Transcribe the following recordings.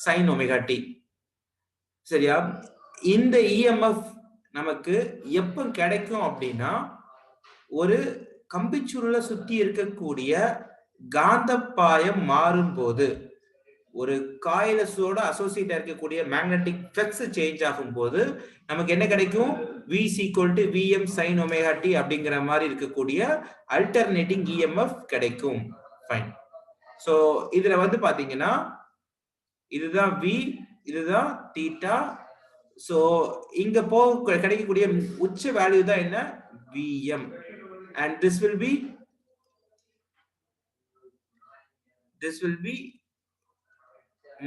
sin omega t. சரியா? இந்த EMF நமக்கு எப்ப கிடைக்கும் அப்படின்னா ஒரு கம்பிச்சுருளை சுத்தி இருக்கக்கூடிய காந்தப்பாயம் மாறும்போது, ஒரு காயிலஸோட அசோசியேட் இருக்கக்கூடிய மேக்னெட்டிக் ஃப்ளக்ஸ் சேஞ்ச் ஆகும்போது நமக்கு என்ன கிடைக்கும்? V = Vm sin omega t அப்படிங்கிற மாதிரி இருக்கக்கூடிய அல்டர்னேட்டிங் EMF கிடைக்கும். ஃபைன். சோ இதுல வந்து பாத்தீங்கன்னா இதுதான் V, இதுதான் தீட்டா. சோ இங்க கிடைக்கக்கூடிய உச்ச வேல்யூ தான் என்ன? Vm, and this will be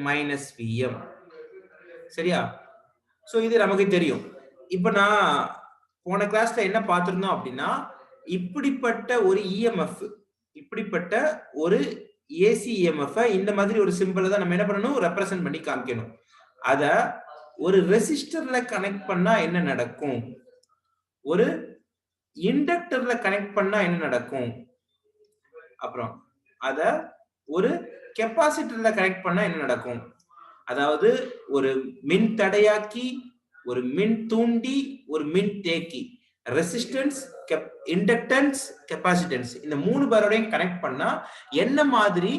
minus Vm. சரியா? சோ இது நமக்கு தெரியும். இப்ப நான் போன கிளாஸ்ல என்ன பார்த்திருந்தோம் அப்படின்னா இப்படிப்பட்ட ஒரு EMF, இப்படிப்பட்ட ஒரு AC EMF இந்த மாதிரி ஒரு சிம்பிளை தான் நம்ம என்ன பண்ணணும்? ரெப்ரசன்ட் பண்ணி காமிக்கணும். அத ஒரு ரெசிஸ்டர்ல கனெக்ட் பண்ணா என்ன நடக்கும்? ஒரு இண்டக்டர்ல கனெக்ட் பண்ணா என்ன நடக்கும்? அப்புறம் அத ஒரு கெபாசிட்டர்ல கனெக்ட் பண்ணா என்ன நடக்கும்? அதாவது ஒரு மின் தடையாக்கி, ஒரு மின் தூண்டி, ஒரு மின் தேக்கி, ரெசிஸ்டன்ஸ், இண்டக்டன்ஸ், கெபாசிட்டன்ஸ் இந்த மூணு பேரோடையும் கனெக்ட் பண்ணா என்ன மாதிரி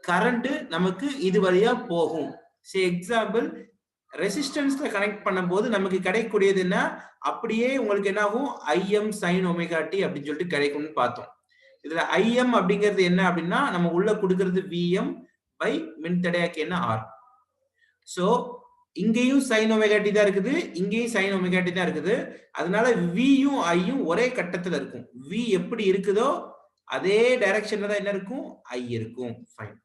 கரண்ட் நமக்கு இது வழியா போகும்? சே எக்ஸாம்பிள், ரெசிஸ்டன்ஸ்ல கனெக்ட் பண்ணும்போது நமக்கு கிடைக்கக்கூடியது என்ன? அப்படியே உங்களுக்கு என்ன ஆகும்? Im sin omega t அப்படின்னு சொல்லிட்டு கிடைக்கும்னு பார்த்தோம். இதுல Im அப்படிங்கிறது என்ன அப்படின்னா நம்ம உள்ள கொடுக்கிறது Vm by மின்தடையாக்கி என்ன R. சோ இங்கேயும் sin omega t தான் இருக்குது, இங்கேயும் sin omega t தான் இருக்குது. அதனால V யும் I யும் ஒரே கட்டத்துல இருக்கும். V எப்படி இருக்குதோ அதே டைரக்ஷன்ல தான் என்ன இருக்கும்? I இருக்கும். ஃபைன்.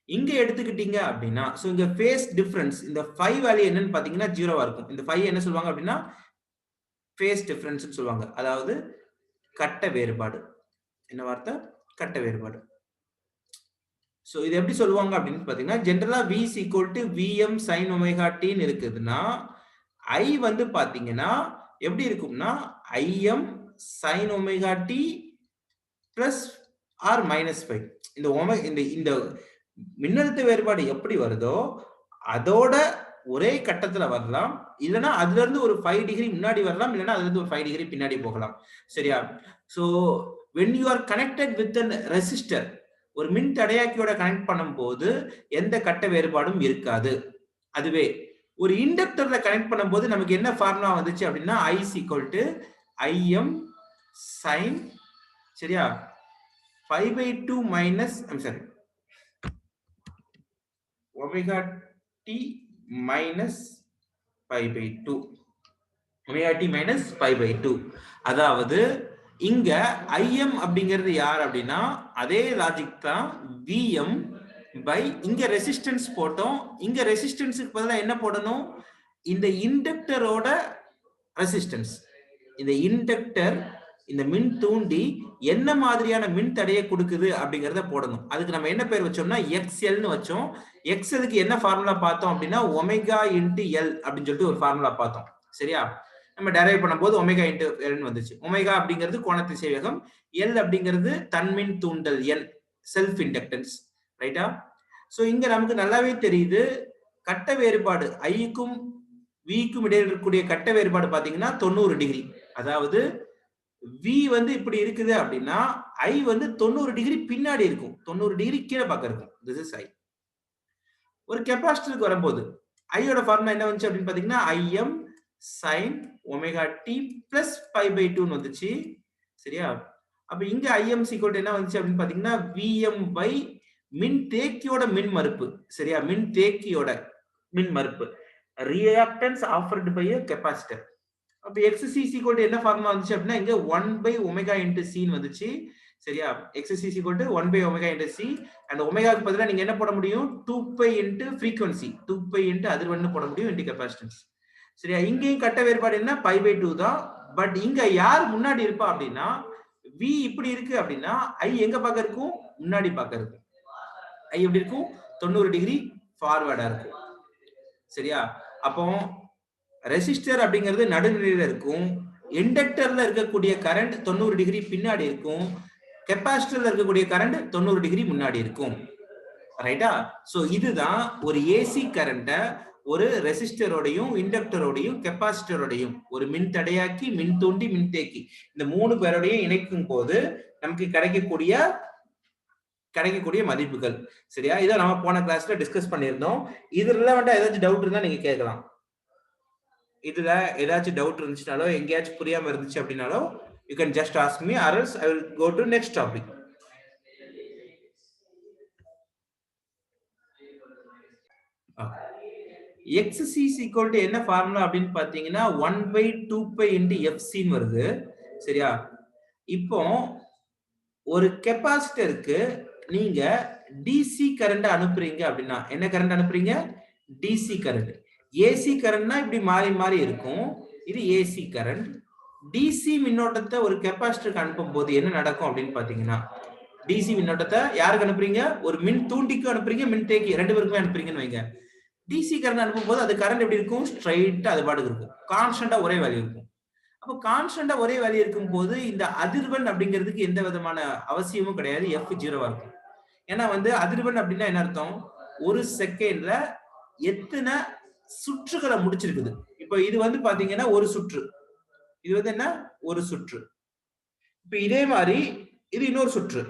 இங்க எடுத்துக்கிட்டீங்க அப்படின்னா சோ இங்க ஃபேஸ் டிஃபரன்ஸ், இந்த 5 வேல்யூ என்னன்னு பாத்தீங்கன்னா 0வா இருக்கும். இந்த 5 என்ன சொல்லுவாங்க அப்படின்னா ஃபேஸ் டிஃபரன்ஸ்னு சொல்லுவாங்க. அதாவது கட்ட வேறுபாடு. என்ன வார்த்தை? கட்ட வேறுபாடு. சோ இது எப்படி சொல்லுவாங்க அப்படின்னு பாத்தீங்கன்னா ஜெனரலா V = Vm sin omega t ன்னு இருக்குதுன்னா I வந்து பாத்தீங்கன்னா எப்படி இருக்கும்னா Im sin omega t plus or minus 5. இந்த மின்னழுத்த வேறுபாடு எப்படி வருதோ அதோட ஒரே கட்டத்துல வரலாம், இல்லனா அதுல இருந்து ஒரு 5 டிகிரி முன்னாடி வரலாம், இல்லனா அதுல இருந்து ஒரு 5 டிகிரி பின்னாடி போகலாம். சரியா? So when you are connected with a resistor, ஒரு மின் தடையாக்கியோட கனெக்ட் பண்ணும்போது எந்த கட்ட வேறுபாடும் இருக்காது. அதுவே ஒரு இண்டக்டர்ல கனெக்ட் பண்ணும்போது நமக்கு என்ன ஃபார்முலா வந்துச்சு அப்படின்னா I = Im sin, சரியா, 5/2 minus omega t minus 5/2. omega t minus 5/2. அதாவது இங்க Im அப்படிங்கிறது யார் அப்படின்னா அதே லாஜிக் தான் Vm by இங்க ரெசிஸ்டன்ஸ் போட்டோம். இங்க ரெசிஸ்டன்ஸ்க்கு பதிலா என்ன போடணும்? இந்த இண்டக்டரோட ரெசிஸ்டன்ஸ். இந்த இண்டக்டர், இந்த மின் தூண்டி என்ன மாதிரியான மின் தடையை கொடுக்குது அப்படிங்கறத போடணும். அதுக்கு நம்ம என்ன பேர் வச்சோம்னா XL ன்னு வச்சோம். XL-க்கு என்ன ஃபார்முலா பார்த்தோம் அப்படின்னா ஒமேகா × L அப்படின்னு சொல்லிட்டு ஒரு ஃபார்முலா பார்த்தோம். சரியா? நம்ம டெரைவ் பண்ணும்போது ஒமேகா × L ன்னு வந்துச்சு. ஒமேகா அப்படிங்கிறது கோண திசைவேகம், L அப்படிங்கிறது தன்மின் தூண்டல் N, செல்ஃப் இண்டக்டன்ஸ். ரைட்டா? சோ இங்க நமக்கு நல்லாவே தெரியுது கட்ட வேறுபாடு I-க்கும் V-க்கும் இடையில இருக்கக்கூடிய கட்ட வேறுபாடு பாத்தீங்கன்னா 90 டிகிரி. அதாவது V வந்து இப்படி இருக்குது அப்படின்னா I வந்து 90 டிகிரி பின்னாடி இருக்கும், 90 டிகிரி கீழே பக்கம் இருக்கும். this is I. ஒரு கெபாசிட்டருக்கு வரும்போது I-யோட ஃபார்முலா என்ன வந்துச்சு அப்படின்னு பாத்தீங்கன்னா Im sin omega t plus 5/2 ன்னு வந்துச்சு. சரியா? அப்ப இங்க Im = என்ன வந்துச்சு அப்படின்னு பாத்தீங்கன்னா Vm by மின் தேக்கியோட மின் மறுப்பு. சரியா? மின் தேக்கியோட மின் மறுப்பு, reactance offered by a capacitor. அப்ப XC = என்ன ஃபார்முலா வந்துச்சு அப்படின்னா இங்க 1/omega × C ன்னு வந்துச்சு. சரியா? XC = 1/omega × C, and ஒமேகாக்கு பதிலா நீங்க என்ன போட முடியும்? 2π × frequency, 2π × அதிர்வெண் போட முடியும் × capacitance. சரியா? இங்கேயும் கட்ட வேறுபாடு என்ன? 5/2 தான். பட் இங்க யார் முன்னாடி இருப்பா அப்படின்னா V இப்படி இருக்கு அப்படின்னா I எங்க பக்கம் இருக்கும்? முன்னாடி பக்கம் இருக்கும். I எப்படி இருக்கும்? 90 டிகிரி ஃபார்வர்டா இருக்கும். சரியா? அப்போ ரெசிஸ்டர் அப்படிங்கிறது நடுநிலையில இருக்கும், இண்டக்டர்ல இருக்கக்கூடிய கரண்ட் 90 டிகிரி பின்னாடி இருக்கும், கெபாசிட்டர்ல இருக்கக்கூடிய கரண்ட் 90 டிகிரி முன்னாடி இருக்கும். ரைட்டா? சோ இதுதான் ஒரு ஏசி கரண்ட ஒரு ரெசிஸ்டரோடையும் இண்டக்டரோடையும் கெப்பாசிட்டரோடையும் ஒரு மின் தடையாக்கி மின் தூண்டி மின்தேக்கி இந்த 3 பேரோடையும் இணைக்கும் போது நமக்கு கிடைக்கக்கூடிய மதிப்புகள். சரியா? இதை நம்ம போன கிளாஸ்ல டிஸ்கஸ் பண்ணியிருந்தோம். இது ரிலவெண்டா ஏதாச்சும் டவுட் இருந்தா நீங்க கேட்கலாம். இதுல ஏதாச்சும் டவுட் இருந்துச்சுனாலோ எங்கேயாச்சும் புரியாம இருந்துச்சு அப்படின்னாலோ you can just ask me or else I will go to next topic. XC is equal to என்ன ஃபார்முலா அப்படின்னு பாத்தீங்கன்னா 1/2 pi into FC ன்னு வருது. சரியா? இப்போ ஒரு கெபாசிட்டருக்கு நீங்க டிசி கரண்ட் அனுப்புறீங்க அப்படின்னா என்ன கரண்ட் அனுப்புறீங்க? DC current. ஏசி கரண்ட்னா இப்படி மாறி மாறி இருக்கும். இது ஏசி கரண்ட். டிசி மின்னோட்டத்தை ஒரு கெபாசிட்டருக்கு அனுப்பும் போது என்ன நடக்கும் அப்படின்னு பாத்தீங்கன்னா டிசி மின்னோட்டத்தை யாருக்கு அனுப்புறீங்க? ஒரு மின் தூண்டிக்கு அனுப்புறீங்க, மின் தேக்கி ரெண்டு பேருக்குமே அனுப்புறீங்கன்னு வைங்க. டிசி கரண்ட் அனுப்பும் போது அது கரண்ட் எப்படி இருக்கும்? ஸ்ட்ரைட்டா அது பாட்டுக்கு இருக்கும். கான்ஸ்டன்டா ஒரே வேல்யூ இருக்கும். அப்போ கான்ஸ்டன்டா ஒரே வேல்யூ இருக்கும் போது இந்த அதிர்வெண் அப்படிங்கிறதுக்கு எந்த விதமான அவசியமும் கிடையாது. எஃப் ஜீரோவா இருக்கும். ஏன்னா அதிர்வெண் அப்படின்னா என்ன அர்த்தம்? ஒரு செகண்ட்ல எத்தனை சுற்றுகளை முடிச்சிருக்குது. இப்போ இது பாத்தீங்கன்னா ஒரு சுற்று. இது என்ன? ஒரு சுற்று. இப்ப இதே மாதிரி இது இன்னொரு சுற்று.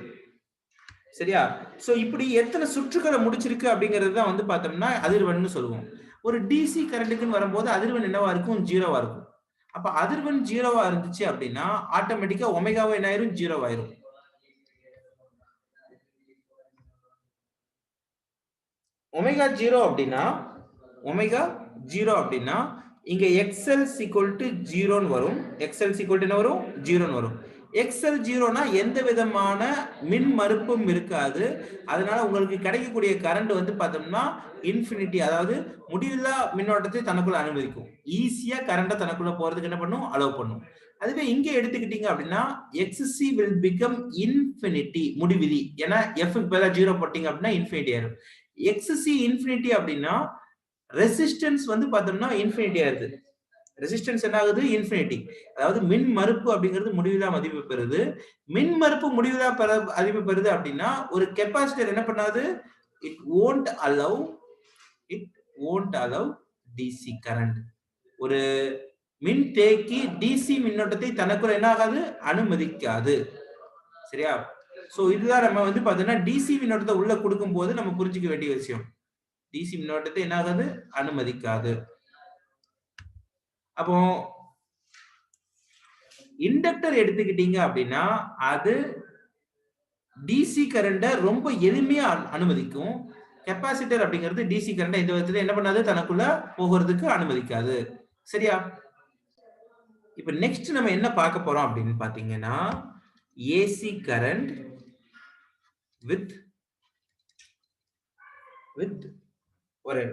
சரியா? சோ இப்படி எத்தனை சுற்றுகளை முடிச்சிருக்கு அப்படிங்கிறது தான் பார்த்தோம்னா அதிர்வெண்னு சொல்லுவோம். ஒரு டிசி கரண்ட்டுக்குன்னு வரும்போது அதிர்வெண் என்னவா இருக்கும்? ஜீரோவா இருக்கும். அப்ப அதிர்வெண் ஜீரோவா இருந்துச்சு அப்படின்னா ஆட்டோமேட்டிக்கா ஒமேகாவும் என்ன ஆயிரும்? ஜீரோ ஆயிரும். ஒமேகா ஜீரோ அப்படின்னா இங்க எக்ஸ்எல் ஈக்குவல் டு ஜீரோன்னு வரும். எக்ஸ்எல் ஈக்குவல் டு என்ன வரும்? ஜீரோன்னு வரும். எக்ஸ்எல் ஜீரோனா எந்த விதமான மின் மறுப்பும் இருக்காது. அதனால உங்களுக்கு கிடைக்கக்கூடிய கரண்ட் பார்த்தோம்னா இன்ஃபினிட்டி, அதாவது முடிவில்லா மின்னோட்டத்தை தனக்குள்ள அனுமதிக்கும். ஈஸியா கரண்ட தனக்குள்ள போறதுக்கு என்ன பண்ணும்? அலோவ் பண்ணும். அதுவே இங்க எடுத்துக்கிட்டீங்க அப்படின்னா எக்ஸ்சி வில் பிகம் இன்ஃபினிட்டி, முடிவிலி. ஏன்னா எஃப்க்கு பதிலா ஜீரோ போட்டீங்க அப்படின்னா இன்ஃபினிட்டி ஆயிரும். எக்ஸ்சி இன்ஃபினிட்டி அப்படின்னா ரெசிஸ்டன்ஸ் பார்த்தோம்னா இன்ஃபினிட்டி ஆயிருது. ரெசிஸ்டன்ஸ் என்ன ஆகுது? இன்ஃபினிட்டி. அதாவது மின் மறுப்பு அப்படிங்கிறது முடிவிலா மதிப்பு பெறுது. மின் மறுப்பு முடிவிலா மதிப்பு பெறுது அப்படின்னா ஒரு கெபாசிட்டர் என்ன பண்ணாது? It won't allow DC current. ஒரு மின் தேக்கி டிசி மின்னோட்டத்தை தனக்குள்ள என்ன ஆகாது? அனுமதிக்காது. சரியா? சோ இதுதான் நம்ம பார்த்தோம்னா டிசி மின்னோட்டத்தை உள்ள கொடுக்கும் போது நம்ம புரிஞ்சுக்க வேண்டிய விஷயம். டிசி மின்னோட்டத்தை என்ன ஆகாது? அனுமதிக்காது. அப்போ இண்டக்டர் எடுத்துக்கிட்டீங்க அப்படின்னா அது டிசி கரண்ட ரொம்ப எளிமையா அனுமதிக்கும். கெபாசிட்டர் அப்படிங்கிறது டிசி கரண்ட இந்த விதத்துல என்ன பண்ணாது? தனக்குள்ள போகிறதுக்கு அனுமதிக்காது. சரியா? இப்ப நெக்ஸ்ட் நம்ம என்ன பார்க்க போறோம் அப்படின்னு பாத்தீங்கன்னா ஏசி கரண்ட் வித் ஒரு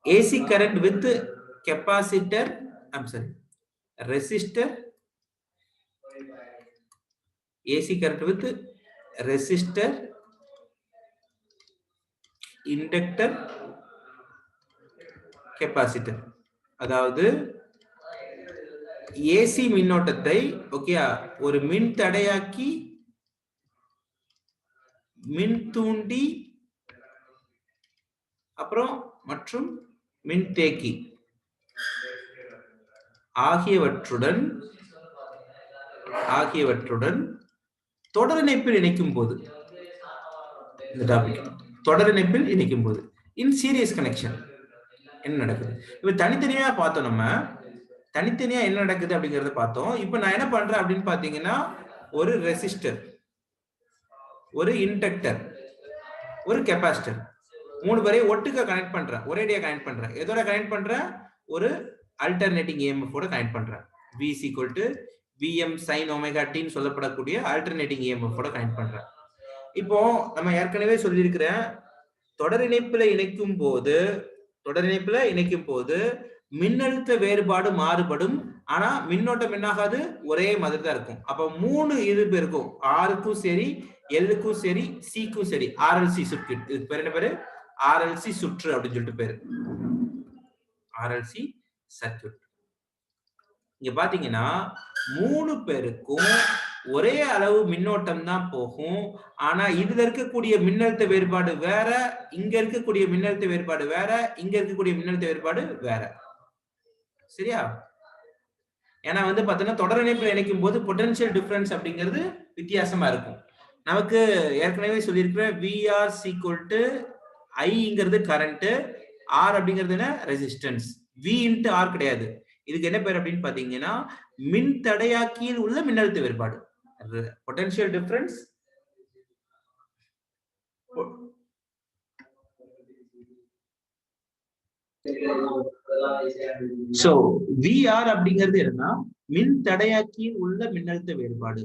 AC current with capacitor, resistor, AC current with resistor, inductor, capacitor. அதாவது ஏசி மின்னோட்டத்தை ஒரு மின் தடையாக்கி மின் தூண்டி அப்புறம் மற்றும் மின்தேக்கி ஆகியவற்றுடன் தொடர் இணைப்பில் இணைக்கும் போது, இந்த டாபிக் தொடர் இணைப்பில் இணைக்கும் போது இன் சீரியஸ் கனெக்ஷன் என்ன நடக்குது? இப்ப தனித்தனியா பார்த்தோம். நம்ம தனித்தனியா என்ன நடக்குது அப்படிங்கறத பார்த்தோம். இப்ப நான் என்ன பண்றேன் அப்படின்னு பாத்தீங்கன்னா ஒரு ரெசிஸ்டர், ஒரு இண்டக்டர், ஒரு கெபாசிட்டர், 3 பேரையும் ஒட்டுக்கா கனெக்ட் பண்றேன். ஒரேடியா கனெக்ட் பண்றேன். எதோட கனெக்ட் பண்றேன்? ஒரு அல்டர்னேட்டிங் EMF ஓட கனெக்ட் பண்றேன். V = Vm sin omega t ன்னு சொல்லப்படக்கூடிய அல்டர்னேட்டிங் EMF ஓட கனெக்ட் பண்றேன். இப்போ நம்ம ஏற்கனவே சொல்லியிருக்கிறேன், தொடர் இணைப்புல இணைக்கும் போது மின்னழுத்த வேறுபாடு மாறுபடும். ஆனா மின்னோட்டம் என்னாகாது? ஒரே மாதிரி தான் இருக்கும். அப்ப 3 இது இருக்கும். R-க்கும் சரி, L-க்கும் சரி, C-க்கும் சரி. RLC circuit. இதுக்கு பேர் என்ன பேரு? RLC சுற்று அப்படின்னு சொல்லிட்டு பேரு. RLC circuit. இங்க பாத்தீங்கன்னா 3 பேருக்கும் ஒரே அளவு மின்னோட்டம் தான் போகும். ஆனா இதுல இருக்கக்கூடிய மின்னழுத்த வேறுபாடு வேற, இங்க இருக்கக்கூடிய மின்னழுத்த வேறுபாடு வேற, இங்க இருக்கக்கூடிய மின்னழுத்த வேறுபாடு வேற. சரியா? ஏன்னா வந்து பாத்தீங்கன்னா தொடர் இணைப்பில் இணைக்கும் போது பொட்டன்ஷியல் டிஃபரன்ஸ் அப்படிங்கிறது வித்தியாசமா இருக்கும். நமக்கு ஏற்கனவே சொல்லியிருக்கிறேன் VR equal to Iங்கிறது கரண்ட், R அப்படிங்கிறது என்ன ரெசிஸ்டன்ஸ், V into R கிடையாது. இதுக்கு என்ன பேர் அப்படின்னு பாத்தீங்கன்னா மின் தடையாக்கியில் உள்ள மின்னழுத்த வேறுபாடு. பொட்டன்ஷியல் டிஃபரன்ஸ் சோ VR அப்படிங்கிறது என்னன்னா மின் தடையாக்கியில் உள்ள மின்னழுத்த வேறுபாடு.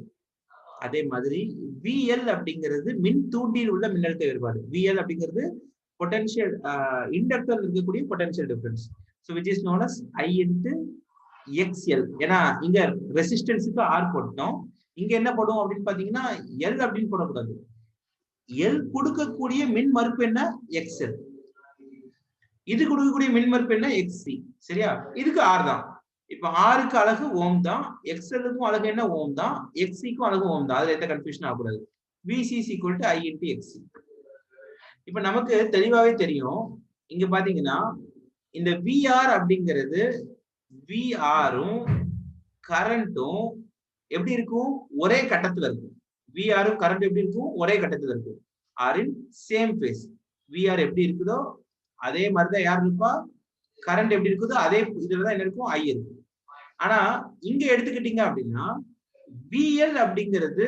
அதே மாதிரி VL அப்படிங்கிறது மின் தூண்டியில் உள்ள மின்னழுத்த வேறுபாடு. VL அப்படிங்கிறது பொட்டன்ஷியல் இண்டக்டர் இருக்கக்கூடிய potential difference. So which is known as I into XL. ஏன்னா இங்க ரெசிஸ்டன்ஸுக்கு R போட்டோம், இங்க என்ன போடும் அப்படின்னு பாத்தீங்கன்னா L அப்படின்னு போடக்கூடாது. L கொடுக்கக்கூடிய மின் மறுப்பு என்ன XL, இது கொடுக்கக்கூடிய மின் மறுப்பு என்ன XC. சரியா? இதுக்கு R தான். இப்ப ஆருக்கு அலகு ஓம் தான், XL-க்கும் அலகு என்ன ஓம் தான், XC-க்கும் அலகு ஓம் தான். அதுல எந்த கன்ஃபியூஷன் ஆகக்கூடாது. VC is equal to I into XC. இப்ப நமக்கு தெளிவாவே தெரியும், இங்க பாத்தீங்கன்னா இந்த VR அப்படிங்கிறது VR-ம் கரண்ட்டும் எப்படி இருக்கும், ஒரே கட்டத்துல இருக்கும். VR-ம் கரண்ட் எப்படி இருக்கும், ஒரே கட்டத்துல இருக்கும். Are in same phase. VR எப்படி இருக்குதோ அதே மாதிரிதான் யார் இருப்பா, கரண்ட் எப்படி இருக்குதோ அதே இதுலதான் என்ன இருக்கும், I இருக்கும். ஆனா இங்க எடுத்துக்கிட்டீங்க அப்படின்னா VL அப்படிங்கிறது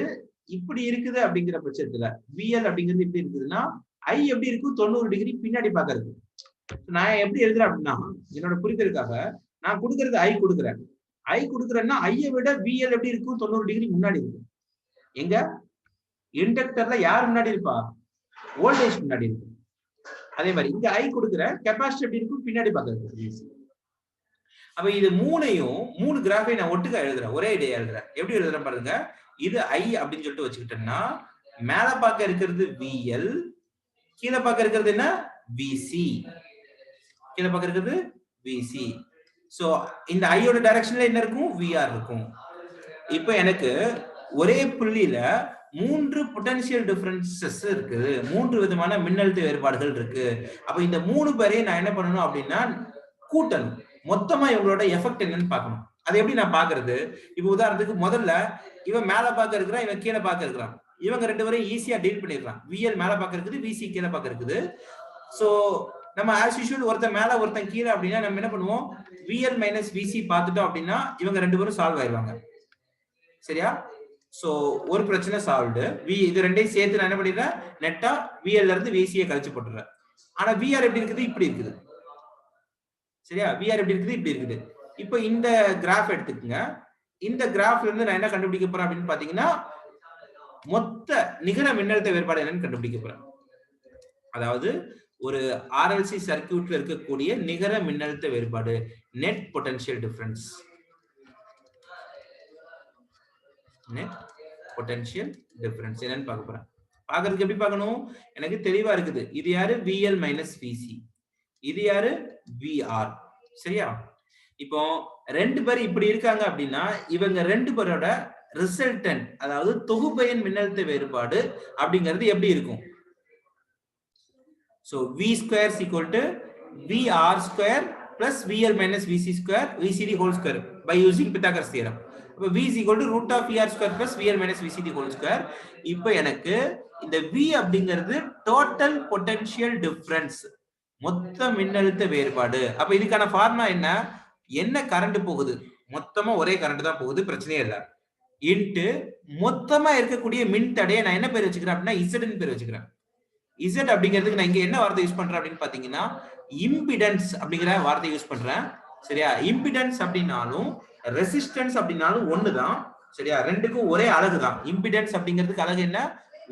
இப்படி இருக்குது அப்படிங்கிற பட்சத்துல VL அப்படிங்கிறது எப்படி இருக்குதுன்னா I எப்படி இருக்கும், 90 டிகிரி பின்னாடி பாக்குறது. நான் எப்படி எழுதுறேன் அப்படின்னா என்னோட புரிதலுக்காக நான் கொடுக்கறது I கொடுக்குறேன். I கொடுக்குறேன்னா ஐயை விட VL எப்படி இருக்கும், 90 டிகிரி முன்னாடி இருக்கும். எங்க இண்டக்டர்ல யார் முன்னாடி இருப்பா, வோல்டேஜ் முன்னாடி இருக்கும். அதே மாதிரி இங்க I கொடுக்குற கெபாசிட்டி எப்படி இருக்கும், பின்னாடி பாக்குறது. அப்ப இது மூணு கிராஃபை நான் ஒட்டுக்கா எழுதுறேன், ஒரே ஐடியா எழுதுறேன். எப்படி எழுதுறேன் பாருங்க. இது I அப்படின்னு சொல்லிட்டு வச்சுக்கிட்டேன்னா மேல பார்க்க இருக்கிறது VL, கீழே பார்க்க இருக்கிறது என்ன VC, கீழே பார்க்க இருக்கிறது VC. சோ இந்த ஐயோட டைரக்ஷன்ல என்ன இருக்கும், VR இருக்கும். இப்ப எனக்கு ஒரே புள்ளியில 3 பொட்டன்ஷியல் டிஃபரன்சஸ் இருக்கு, 3 விதமான மின்னழுத்த வேறுபாடுகள் இருக்கு. அப்ப இந்த 3 பேரையும் நான் என்ன பண்ணணும் அப்படின்னா கூட்டணும், மொத்தமா இவங்களோட எஃபெக்ட் என்னன்னு பார்க்கணும். அது எப்படி நான் பாக்குறது, இப்ப உதாரணத்துக்கு முதல்ல இவன் மேல பார்க்க இருக்கிறான், இவன் கீழே பார்க்க இருக்கிறான். இவங்க ரெண்டு பேரும் ஈஸியா டீல் பண்ணிடலாம். VL மேல பார்க்க இருக்குது, VC கீழே பார்க்க இருக்குது. சோ நம்ம ஆஸ் யூசுவல் ஒருத்தன் மேல ஒருத்தன் கீழே அப்படின்னா நம்ம என்ன பண்ணுவோம், VL மைனஸ் VC பார்த்துட்டோம் அப்படின்னா இவங்க ரெண்டு பேரும் சால்வ் ஆயிடுவாங்க. சரியா? சோ ஒரு பிரச்சனை சால்வ்டு. இது ரெண்டையும் சேர்த்து நான் என்ன பண்ணிடுறேன், நெட்டா VL இருந்து VC கழிச்சு போட்டுறேன். ஆனா VR எப்படி இருக்குது, இப்படி இருக்குது. சரியா? VR எப்படி இருக்குது, இப்படி இருக்குது. இப்போ இந்த கிராஃப் எடுத்துக்கங்க. இந்த கிராஃப்ல இருந்து நான் என்ன கண்டுபிடிக்க போறேன் அப்படின்னு பாத்தீங்கன்னா மொத்த நிகர மின்னழுத்த வேறுபாடு என்னன்னு கண்டுபிடிக்க போறேன். அதாவது ஒரு RLC சர்க்யூட்ல இருக்கக்கூடிய நிகர மின்னழுத்த வேறுபாடு, net potential difference. Net potential difference என்னன்னு பார்க்க போறேன். பார்க்கிறதுக்கு எப்படி பார்க்கணும், எனக்கு தெளிவா இருக்குது. இது யாரு, VL மைனஸ் VC, இது யாரு, VR. சரியா? இப்போ ரெண்டு பேர் இப்படி இருக்காங்க அப்படின்னா இவங்க ரெண்டு பேரோட ரிசல்டன்ட், அதாவது தொகுபயன் மின்னழுத்த வேறுபாடு அப்படிங்கிறது எப்படி இருக்கும். So V square is equal to VR square plus VL minus VC square VCD whole square by using Pythagoras theorem. அப்ப V is equal to root of VR square plus VL minus VCD whole square. இப்போ எனக்கு இந்த V அப்படிங்கிறது total potential difference, மொத்த மின்னழுத்த வேறுபாடு. அப்ப இதுக்கான ஃபார்முலா என்ன கரண்ட் போகுது, மொத்தமா ஒரே கரண்ட் தான் போகுது, பிரச்சனையே இல்லை, இன்ட்டு மொத்தமா இருக்கக்கூடிய மின் தடையை நான் என்ன பேர் வச்சுக்கிறேன் அப்படின்னா இசட்னு பேர் வச்சுக்கிறேன். இசட் அப்படிங்கிறதுக்கு நான் இங்க என்ன வார்த்தை யூஸ் பண்றேன் அப்படின்னு பாத்தீங்கன்னா இம்பிடன்ஸ் அப்படிங்கிற வார்த்தை யூஸ் பண்றேன். சரியா? இம்பிடன்ஸ் அப்படின்னாலும் ரெசிஸ்டன்ஸ் அப்படின்னாலும் ஒண்ணுதான். சரியா? ரெண்டுக்கும் ஒரே அலகு தான். இம்பிடன்ஸ் அப்படிங்கிறதுக்கு அலகு என்ன,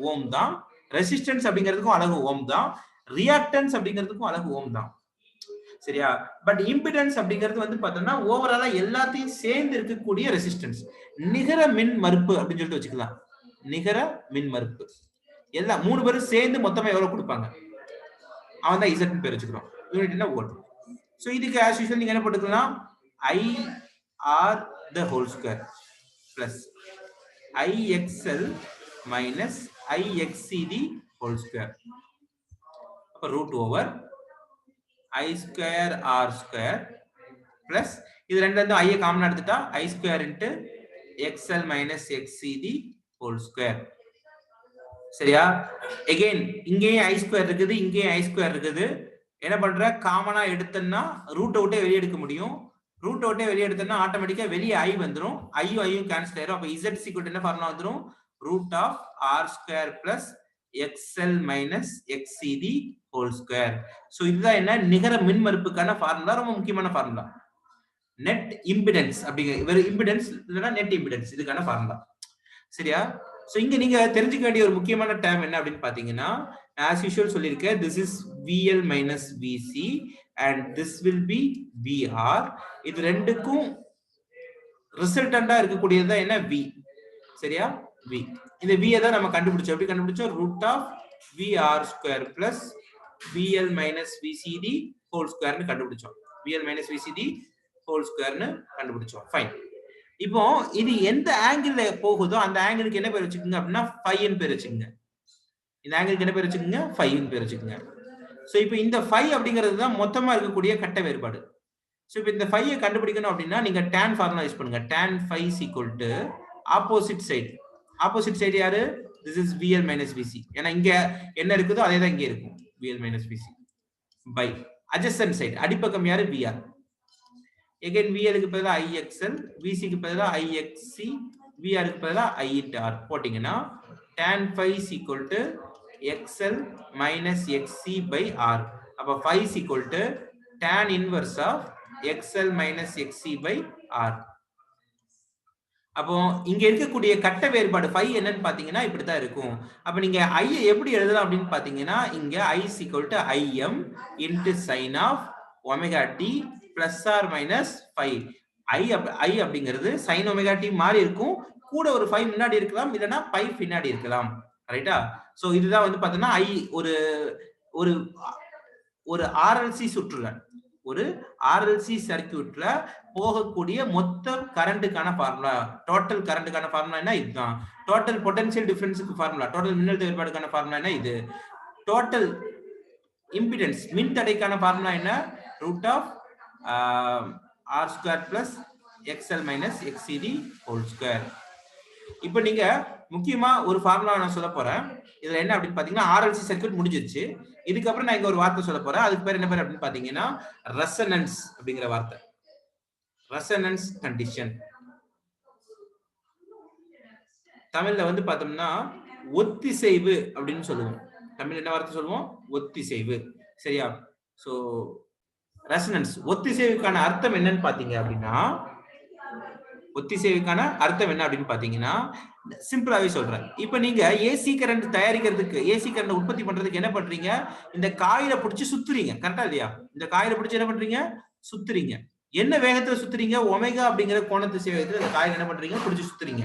ஓம் தான். ரெசிஸ்டன்ஸ் அப்படிங்கிறதுக்கும் அலகு ஓம் தான். ரியாக்டன்ஸ் அப்படிங்கிறதுக்கும் அலகு ஓம் தான். சரியா? பட் இம்பிடன்ஸ் அப்படிங்கிறது வந்து பார்த்தோம்னா ஓவராலா எல்லாத்தையும் சேர்ந்து இருக்கக்கூடிய ரெசிஸ்டன்ஸ். நிகர மின் மறுப்பு அப்படின்னு சொல்லிட்டு வச்சுக்கலாம். நிகர மின் மறுப்பு எல்லாம் 3 பேரும் சேர்ந்து மொத்தமா எவ்வளவு கொடுப்பாங்க, அவன் தான் இசட்னு பேர் வச்சுக்கிறோம். யூனிட்னா வோல்ட். சோ இதுக்கு ஆஸ் யூசுவல் நீங்க என்ன போட்டுக்கலாம், IR the whole square plus IXL minus IXCD whole square. அப்ப root over I square R square plus இது ரெண்டு வந்து I காமன் எடுத்துட்டா I square into XL minus XCD whole square. சரியா? again இங்கேயும் I square இருக்குது, இங்கேயும் I square இருக்குது. என்ன பண்ற? காமனா எடுத்தன்னா ரூட் அவுட்டே வெளிய எடுக்க முடியும். ரூட் அவுட்டே வெளிய எடுத்தன்னா ஆட்டோமேட்டிக்கா வெளிய I வந்துரும். ஐயும் ஐயும் கேன்சல் ஆயிரும். அப்ப Z equal to என்ன ஃபார்முலா வந்துரும்? root of R square plus XL minus XCD whole square. So இதுதான் என்ன நிகர மின்மறுப்புக்கான ஃபார்முலா, ரொம்ப முக்கியமான ஃபார்முலா. நெட் இம்பிடன்ஸ் அப்படிங்கிற இவர் இம்பிடன்ஸ் இல்லனா நெட் இம்பிடன்ஸ் இதுக்கான ஃபார்முலா. சரியா? சோ இங்க நீங்க தெரிஞ்சுக்க வேண்டிய ஒரு முக்கியமான டேர்ம் என்ன அப்படினு பாத்தீங்கன்னா, as usual சொல்லிருக்கேன், this is VL minus VC and this will be VR. இது ரெண்டுக்கும் ரிசல்டன்டா இருக்கக்கூடியது தான் என்ன V. சரியா? V. இந்த V தான் நம்ம கண்டுபிடிச்சோம். எப்படி கண்டுபிடிச்சோம்? root of VR square plus VL minus VCD whole square னு கண்டுபிடிச்சோம். VL minus VCD whole square னு கண்டுபிடிச்சோம். ஃபைன். இப்போ இது எந்த ஆங்கிள்ல போகுதோ அந்த ஆங்கிளுக்கு என்ன பேர் வச்சுக்கோங்க அப்படின்னா phi ன்னு பேர் வச்சுக்கோங்க. இந்த ஆங்கிளுக்கு என்ன பேர் வச்சுக்கோங்க? phi ன்னு பேர் வச்சுக்கோங்க. சோ இப்போ இந்த phi அப்படிங்கிறது தான் மொத்தமா இருக்கக்கூடிய கட்ட வேறுபாடு. சோ இப்போ இந்த phi ஐ கண்டுபிடிக்கணும் அப்படின்னா நீங்க tan ஃபார்முலா யூஸ் பண்ணுங்க. tan phi is equal to opposite side. opposite side யாரு? this is VL minus VC. ஏன்னா இங்க என்ன இருக்குதோ அதே தான் இங்க இருக்கும். VL minus VC by adjacent side. அடிப்பக்கம் யாரு? VR. again VL க்கு பதிலா IXL, VC க்கு பதிலா IXC, VR க்கு பதிலா I into R போட்டீங்கன்னா tan phi is equal to XL minus XC by R. அப்ப phi is equal to tan inverse of XL minus XC by R. அப்போ இங்க இருக்கக்கூடிய கட்ட வேறுபாடு phi என்னன்னு பாத்தீங்கன்னா இப்படி தான் இருக்கும். அப்ப நீங்க I எப்படி எழுதலாம் அப்படினு பாத்தீங்கன்னா இங்க I is equal to IM into sin of omega t plus or minus phi. I அப்படிங்கிறது sin omega t மாதிரி இருக்கும். கூட ஒரு phi முன்னாடி இருக்கலாம், இல்லனா pi பின்னாடி இருக்கலாம். ரைட்டா? சோ இதுதான் வந்து பார்த்தீங்கன்னா I ஒரு RLC சுற்றுல, ஒரு RLC சர்க்யூட்ல போகக்கூடிய மொத்த கரண்ட்டுக்கான ஃபார்முலா, டோட்டல் கரண்ட்டுக்கான ஃபார்முலா என்ன? இதுதான். டோட்டல் பொட்டன்ஷியல் டிஃபரன்ஸ்க்கு ஃபார்முலா, டோட்டல் மின்னழுத்த வேறுபாடுக்கான ஃபார்முலா என்ன? இது. டோட்டல் இம்பிடன்ஸ் மின்தடைக்கான ஃபார்முலா என்ன? root of R square plus XL minus XCD whole square. இப்போ நீங்க முக்கியமா ஒரு ஃபார்முலா நான் சொல்ல போறேன். இதுல என்ன அப்படினு பாத்தீங்கன்னா RLC சர்க்யூட் முடிஞ்சிருச்சு. இதுக்கு அப்புறம் நான் இங்க ஒரு வார்த்தை சொல்ல போறேன். அதுக்கு பேர் என்ன பேர் அப்படினு பாத்தீங்கன்னா ரெசனன்ஸ் அப்படிங்கிற வார்த்தை. Resonance condition. தமிழ்ல வந்து பார்த்தோம்னா ஒத்திசைவு அப்படின்னு சொல்லுவோம். தமிழ்ல என்ன வார்த்தை சொல்லுவோம்? ஒத்திசைவு. சரியா? சோ ரெசனன்ஸ் ஒத்திசைவுக்கான அர்த்தம் என்னன்னு பாத்தீங்க அப்படின்னா, ஒத்திசைவுக்கான அர்த்தம் என்ன அப்படின்னு பாத்தீங்கன்னா சிம்பிளாவே சொல்றேன். இப்ப நீங்க ஏசி கரண்ட் தயாரிக்கிறதுக்கு, ஏசி கரண்ட் உற்பத்தி பண்றதுக்கு என்ன பண்றீங்க? இந்த காயில பிடிச்சு சுத்துறீங்க. கரெக்டா இல்லையா? இந்த காயில பிடிச்சு என்ன பண்றீங்க? சுத்துறீங்க. என்ன வேகத்துல சுத்துறீங்க? ஒமேகா அப்படிங்கிற கோணத்திசை வேகத்துல இந்த காயில என்ன பண்றீங்க? பிடிச்சு சுத்துறீங்க.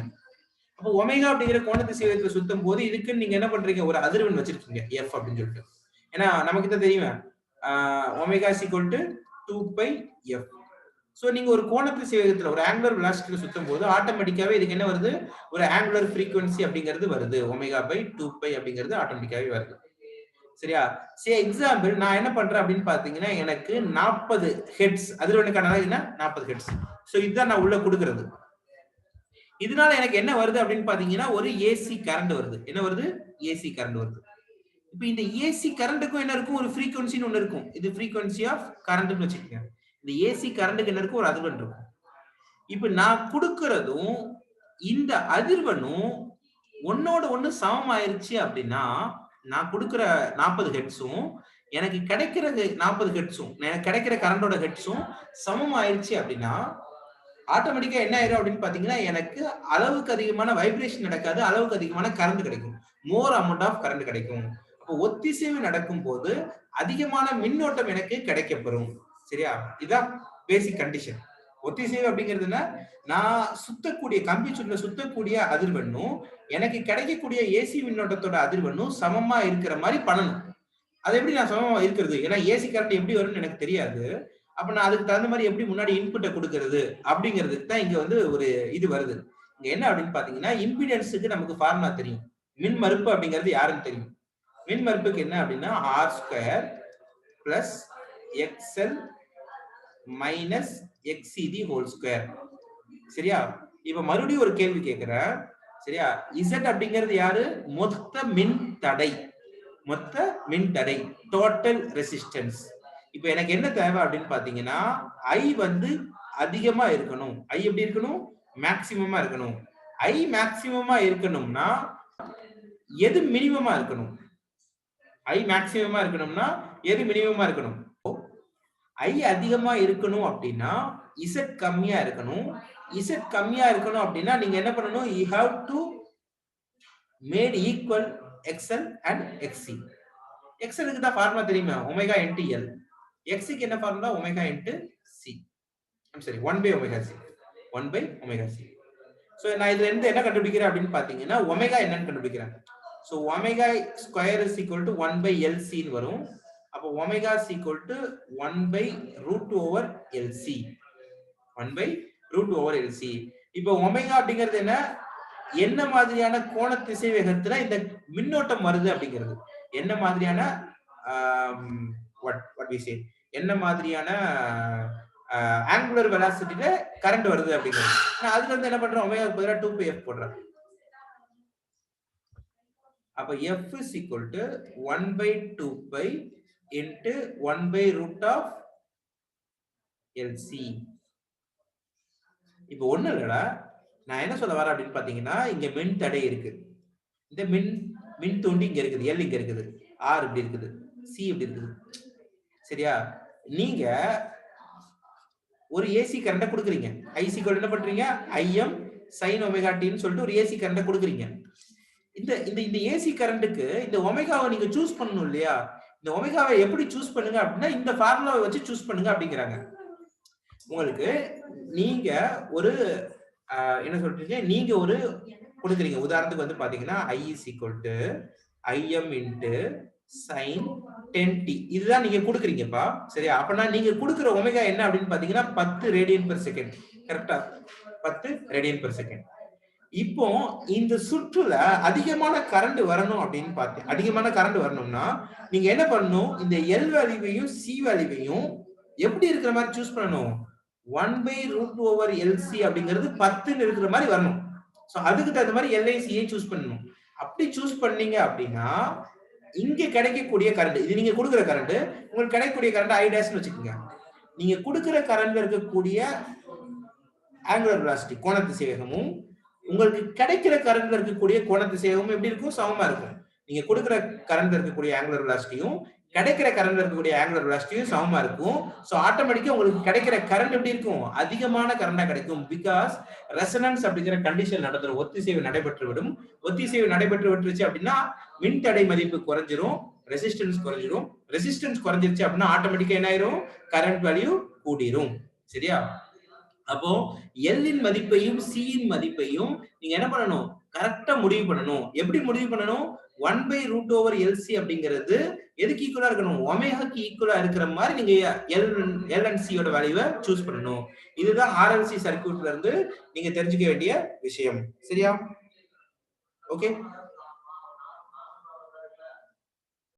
அப்போ ஒமேகா அப்படிங்கிற கோணத்திசை வேகத்துல சுத்தும் போது இதுக்கு நீங்க என்ன பண்றீங்க? ஒரு அதிர்வெண் வச்சிருக்கீங்க F அப்படின்னு சொல்லிட்டு. ஏன்னா நமக்கு தான் தெரியும் omega is equal to 2 pi f. So நீங்க ஒரு கோணத்திசை வேகத்துல, ஒரு ஆங்குலர் வெலாசிட்டில சுத்தும் போது ஆட்டோமேட்டிக்காவே இதுக்கு என்ன வருது? ஒரு ஆங்குலர் ஃப்ரீக்வென்சி அப்படிங்கிறது வருது. ஒமேகா பை 2 pi அப்படிங்கிறது ஆட்டோமேட்டிக்காவே வருது. சரியா? சே எக்ஸாம்பிள் நான் என்ன பண்றேன் அப்படின்னு பாத்தீங்கன்னா எனக்கு 40 ஹெர்ட்ஸ் அதிர்வெண்ணுக்கான என்ன? 40 ஹெர்ட்ஸ். சோ இதுதான் நான் உள்ள கொடுக்கிறது. இதனால எனக்கு என்ன வருது அப்படின்னு பாத்தீங்கன்னா ஒரு ஏசி கரண்ட் வருது. என்ன வருது? ஏசி கரண்ட் வருது. இப்போ இந்த ஏசி கரண்ட்டுக்கும் என்ன இருக்கும்? ஒரு ஃப்ரீக்வென்சின்னு ஒன்னு இருக்கும். இது ஃப்ரீக்வென்சி ஆஃப் கரண்ட்னு வச்சுக்கோங்க. இந்த ஏசி கரண்ட்டுக்கு என்ன இருக்கும்? ஒரு அதிர்வெண் இருக்கும். இப்போ நான் கொடுக்கிறதும் இந்த அதிர்வெண்ணும் ஒன்னோட ஒன்னு சமம் ஆயிருச்சு அப்படின்னா, நான் கொடுக்கிற 40 ஹெர்ட்ஸும் எனக்கு கிடைக்கிற 40 ஹெர்ட்ஸும், எனக்கு கிடைக்கிற கரண்டோட ஹெர்ட்ஸும் சமம் ஆயிருச்சு அப்படின்னா ஆட்டோமேட்டிக்கா என்ன ஆயிரும் அப்படின்னு பாத்தீங்கன்னா எனக்கு அளவுக்கு அதிகமான வைப்ரேஷன் நடக்காது, அளவுக்கு அதிகமான கரண்ட் கிடைக்கும். மோர் அமௌண்ட் ஆஃப் கரண்ட் கிடைக்கும். அப்போ ஒத்திசைவு நடக்கும் போது அதிகமான மின்னோட்டம் எனக்கு கிடைக்கப்பெறும். சரியா? இதான் பேசிக் கண்டிஷன். ஒத்திசைவு அப்படிங்கிறதுனா நான் சுத்தக்கூடிய கம்பி சுற்றுல சுத்தக்கூடிய அதிர்வெண்ணும் எனக்கு கிடைக்கக்கூடிய ஏசி மின்னோட்டத்தோட அதிர்வெண்ணும் சமமா இருக்கிற மாதிரி பண்ணணும். அது எப்படி நான் சமமா இருக்கிறது? ஏன்னா ஏசி கரண்ட் எப்படி வரும்னு எனக்கு தெரியாது. அப்ப நான் அதுக்கு தகுந்த மாதிரி எப்படி முன்னாடி இன்புட்டை கொடுக்கிறது அப்படிங்கிறதுக்கு தான் இங்க வந்து ஒரு இது வருது. இங்க என்ன அப்படின்னு பாத்தீங்கன்னா இம்பிடன்ஸுக்கு நமக்கு ஃபார்முலா தெரியும். மின் மறுப்பு அப்படிங்கிறது யாருன்னு தெரியும். மின் மறுப்புக்கு என்ன அப்படின்னா R square plus XL minus XCD whole square. சரியா? இப்ப மறுபடியும் ஒரு கேள்வி கேட்கிறேன். சரியா? Z அப்படிங்கிறது யாரு? மொத்த மின் தடை. மொத்த மின் தடை, டோட்டல் ரெசிஸ்டன்ஸ். இப்ப எனக்கு என்ன தேவை அப்படின்னு பாத்தீங்கன்னா I வந்து அதிகமா இருக்கணும். I எப்படி இருக்கணும்? மேக்சிமமா இருக்கணும். I மேக்சிமமா இருக்கணும்னா எது மினிமமா இருக்கணும்? I மேக்சிமமா இருக்கணும்னா எது மினிமமா இருக்கணும்? I அதிகமா இருக்கணும் அப்படின்னா Z கம்மியா இருக்கணும். Z கம்மியா இருக்கணும் அப்படின்னா நீங்க என்ன பண்ணணும்? You have to made equal XL and XC. XL க்கு தான் ஃபார்முலா தெரியுமா? Omega into L. X க்கு என்ன formula? Omega into C. I'm sorry, 1 by omega C. 1 by omega C. So நான் இதுல இருந்து என்ன கண்டுபிடிக்கிறேன் அப்படின்னு பாத்தீங்கன்னா ஒமேகா என்னன்னு கண்டுபிடிக்கிறேன். So omega square is equal to 1 by LC ன்னு வரும். அப்போ omega is equal to 1 by root over LC. 1 by root over LC. இப்போ ஒமேகா அப்படிங்கிறது என்ன? என்ன மாதிரியான கோண திசைவேகத்துல இந்த மின்னோட்டம் வருது அப்படிங்கிறது. என்ன மாதிரியான what we say, என்ன மாதிரியான ஆங்குலர் வெலாசிட்டில கரண்ட் வருது அப்படிங்கிறது. நான் அதுல இருந்து என்ன பண்றேன்? ஒமேகாக்கு பதிலா 2πf போடுறேன். அப்ப f is equal to 1 by 2π into 1 by root of LC. இப்போ ஒண்ணு இல்லடா, நான் என்ன சொல்ல வரேன் அப்படின்னு பாத்தீங்கன்னா இங்க மின் தடை இருக்கு. இந்த மின் தூண்டி இங்க இருக்குது, L இங்க இருக்குது, R இப்படி இருக்குது, C இப்படி இருக்குது. சரியா? நீங்க ஒரு ஏசி கரண்ட கொடுக்குறீங்க. IC என்ன பண்றீங்க? IM sin omega t ன்னு சொல்லிட்டு ஒரு ஏசி கரண்ட கொடுக்குறீங்க. இந்த ஏசி கரண்ட்டுக்கு இந்த ஒமேகாவை நீங்க சூஸ் பண்ணணும் இல்லையா? இந்த ஒமேகாவை எப்படி சூஸ் பண்ணுங்க அப்படின்னா இந்த ஃபார்முலாவை வச்சு சூஸ் பண்ணுங்க அப்படிங்கிறாங்க. உங்களுக்கு நீங்க ஒரு என்ன சொல்றீங்க? நீங்க ஒரு கொடுக்குறீங்க. உதாரணத்துக்கு வந்து பாத்தீங்கன்னா I is equal to IM into sin 10t. இதுதான் நீங்க கொடுக்குறீங்கப்பா. சரியா? அப்பனா நீங்க கொடுக்குற ஒமேகா என்ன அப்படின்னு பாத்தீங்கன்னா 10 ரேடியன் பெர் செகண்ட். கரெக்டா? 10 ரேடியன் பெர் செகண்ட். இப்போ இந்த சுற்றுல அதிகமான கரண்ட் வரணும் அப்படின்னு பார்த்தேன். அதிகமான கரண்ட் வரணும்னா நீங்க என்ன பண்ணணும்? இந்த L வேல்யூவையும் C வேல்யூவையும் எப்படி இருக்கிற மாதிரி சூஸ் பண்ணணும்? 1 by root over LC அப்படிங்கிறது 10 இருக்கிற மாதிரி வரணும். சோ அதுக்கு தகுந்த மாதிரி LIC சூஸ் பண்ணணும். அப்படி சூஸ் பண்ணீங்க அப்படின்னா இங்க கிடைக்கக்கூடிய கரண்ட், இது நீங்க கொடுக்குற கரண்ட், உங்களுக்கு கிடைக்கக்கூடிய கரண்ட் I dash னு வச்சுக்கோங்க. நீங்க கொடுக்குற கரண்ட்ல இருக்கக்கூடிய ஆங்குலர் வெலாசிட்டி கோண திசைவேகமும் உங்களுக்கு கிடைக்கிற கரண்ட்ல இருக்கக்கூடிய கோண திசைவேகமும் எப்படி இருக்கும்? சமமா இருக்கும். நீங்க கொடுக்குற கரண்ட்ல இருக்கக்கூடிய ஆங்குலர் வெலாசிட்டியும் கிடைக்கிற கரண்ட்ல இருக்கக்கூடிய ஆங்குலர் வெலாசிட்டியும் சமமா இருக்கும். சோ ஆட்டோமேட்டிக்கா உங்களுக்கு கிடைக்கிற கரண்ட் எப்படி இருக்கும்? அதிகமான கரண்டா கிடைக்கும். பிகாஸ் ரெசனன்ஸ் அப்படிங்கிற கண்டிஷன் நடந்துரும். ஒத்திசைவு நடைபெற்று விடும். ஒத்திசைவு நடைபெற்று விட்டுருச்சு அப்படின்னா மின்தடை மதிப்பு குறைஞ்சிரும், ரெசிஸ்டன்ஸ் குறைஞ்சிரும். ரெசிஸ்டன்ஸ் குறைஞ்சிருச்சு அப்படின்னா ஆட்டோமேட்டிக்கா என்ன ஆயிரும்? கரண்ட் வேல்யூ கூடிரும். சரியா? அப்போ L இன் மதிப்பையும் C இன் மதிப்பையும் நீங்க என்ன பண்ணணும்? கரெக்டா முடிவு பண்ணணும். எப்படி முடிவு பண்ணணும்? 1 by root over LC அப்படிங்கிறது எதுக்கு ஈக்குவலா இருக்கணும்? ஒமேகாக்கு ஈக்குவலா இருக்கிற மாதிரி நீங்க L and C யோட வேல்யூவை சூஸ் பண்ணணும். இதுதான் RLC சர்க்யூட்ல இருந்து நீங்க தெரிஞ்சுக்க வேண்டிய விஷயம். சரியா? ஓகே.